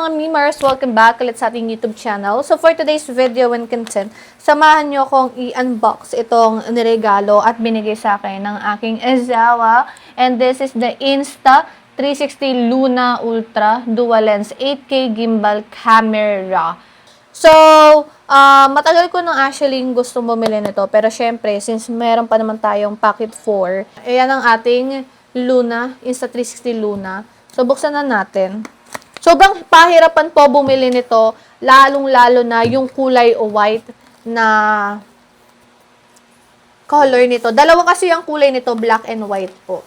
mga Mimars! Welcome back ulit sa ating YouTube channel. So for today's video and content, samahan nyo akong i-unbox itong niregalo at binigay sa akin ng aking asawa. And this is the Insta360 Luna Ultra Dual Lens 8K Gimbal Camera. So, matagal ko nang actually gusto bumili nito. Pero syempre, since meron pa naman tayong Pocket 4, ayan ang ating Luna, Insta360 Luna. So, buksan na natin. Sobrang pahirapan po bumili nito, lalong-lalo na yung kulay white na color nito. Dalawa kasi yung kulay nito, black and white po.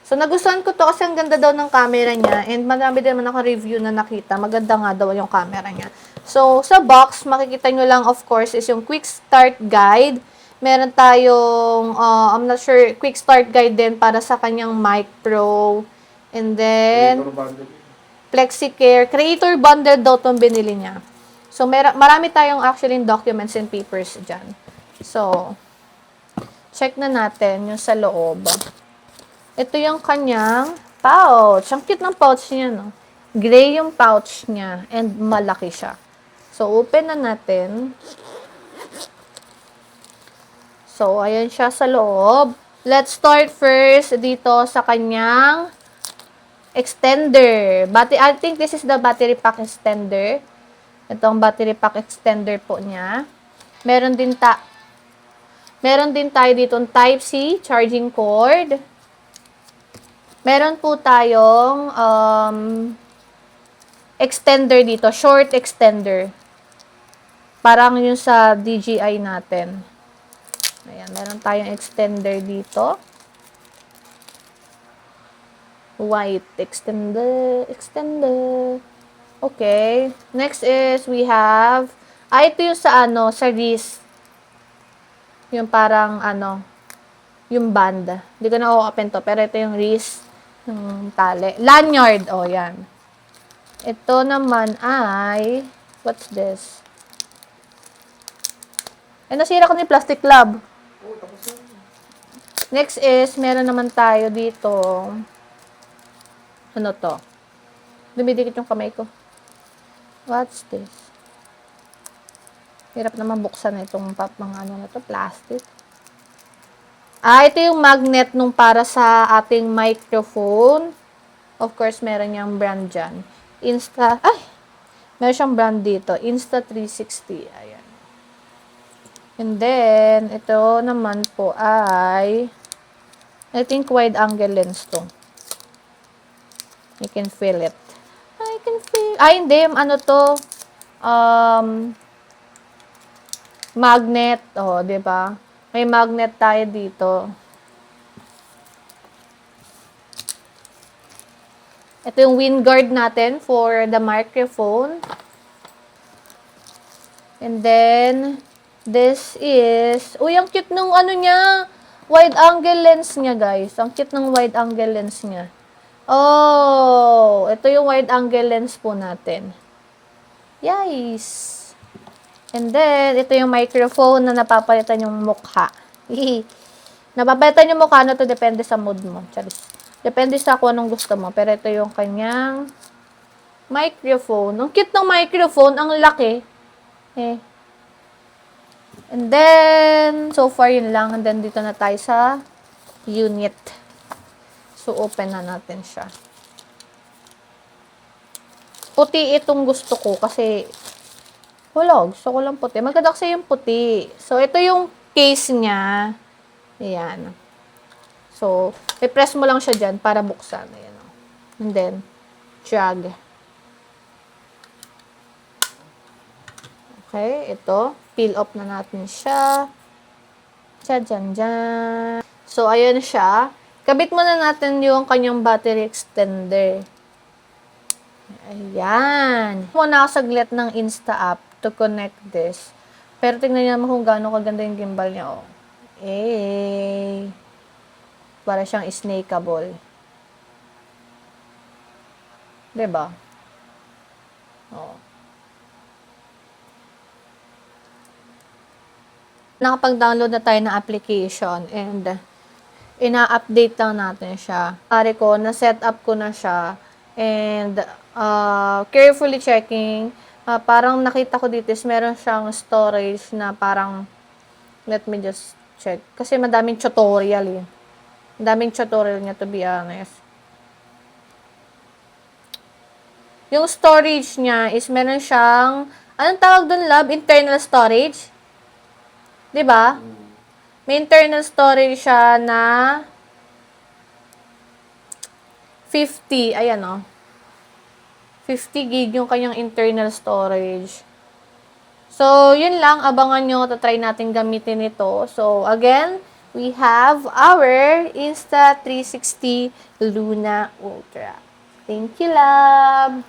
So, nagustuhan ko to kasi ang ganda daw ng camera niya and marami din naman ako review na nakita. Maganda nga daw yung camera niya. So, sa box, makikita nyo lang of course is yung quick start guide. Meron tayong, I'm not sure, quick start guide din para sa kanyang Mic Pro. And then, FlexiCare. Creator bundle daw itong binili niya. So, marami tayong actually documents and papers dyan. So, check na natin yung sa loob. Ito yung kanyang pouch. Ang cute ng pouch niya, no? Gray yung pouch niya and malaki siya. So, open na natin. So, ayan siya sa loob. Let's start first dito sa kanyang extender. I think this is the battery pack extender. Itong battery pack extender po niya. Meron din tayo dito Type-C charging cord. Meron po tayong extender dito, short extender. Parang yung sa DJI natin. Ayan, meron tayong extender dito. White extender. Okay. Next is we have ito yung sa sa wrist. Yung parang yung band. Hindi ko na open to, pero ito yung wrist ng tali. Lanyard, yan. Ito naman ay what's this? Nasira ko ni Plastic Lab. Next is meron naman tayo dito. Ano to? Dumidikit yung kamay ko. What's this? Hirap naman buksan na itong mga na to, plastic. Ito yung magnet nung para sa ating microphone. Of course, meron niyang brand dyan. Meron siyang brand dito. Insta360. Ayan. And then, ito naman po ay I think wide angle lens to. You can feel it. Hindi. Ano to? Magnet. Diba? May magnet tayo dito. Ito yung wind guard natin for the microphone. And then, this is, ang cute nung niya. Wide angle lens niya, guys. Ang cute ng wide angle lens niya. Ito yung wide angle lens po natin. Yes. And then, ito yung microphone na napapalitan yung mukha. Napapalitan yung mukha na to, depende sa mood mo. Charis. Depende sa kung anong gusto mo. Pero ito yung kanyang microphone. Ang cute ng microphone, ang laki. And then, so far yun lang. And then, dito na tayo sa unit. So, open na natin siya. Puti itong gusto ko kasi gusto ko lang puti. Maganda kasi yung puti. So, ito yung case niya. Ayan. So, i-press mo lang siya dyan para buksan. Ayan. And then, drag. Okay, ito. Peel off na natin siya. Dyan. So, ayan siya. Kabit muna natin yung kanyang battery extender. Ayan. Muna ako saglit ng Insta app to connect this. Pero tingnan niyo naman kung gaano kaganda yung gimbal niya. Para siyang snakeable. Diba? Nakapag-download na tayo ng application and ina-update lang natin siya. Pare ko, na-set up ko na siya and carefully checking. Parang nakita ko dito is meron siyang storage na parang, let me just check. Kasi madaming tutorial eh. Madaming tutorial niya, to be honest. Yung storage niya is meron siyang, anong tawag doon, love? Internal storage? 'Di ba? May internal storage siya na 50, ayan oh. 50 gig yung kanyang internal storage. So, yun lang. Abangan nyo. Tatry natin gamitin ito. So, again, we have our Insta360 Luna Ultra. Thank you, love!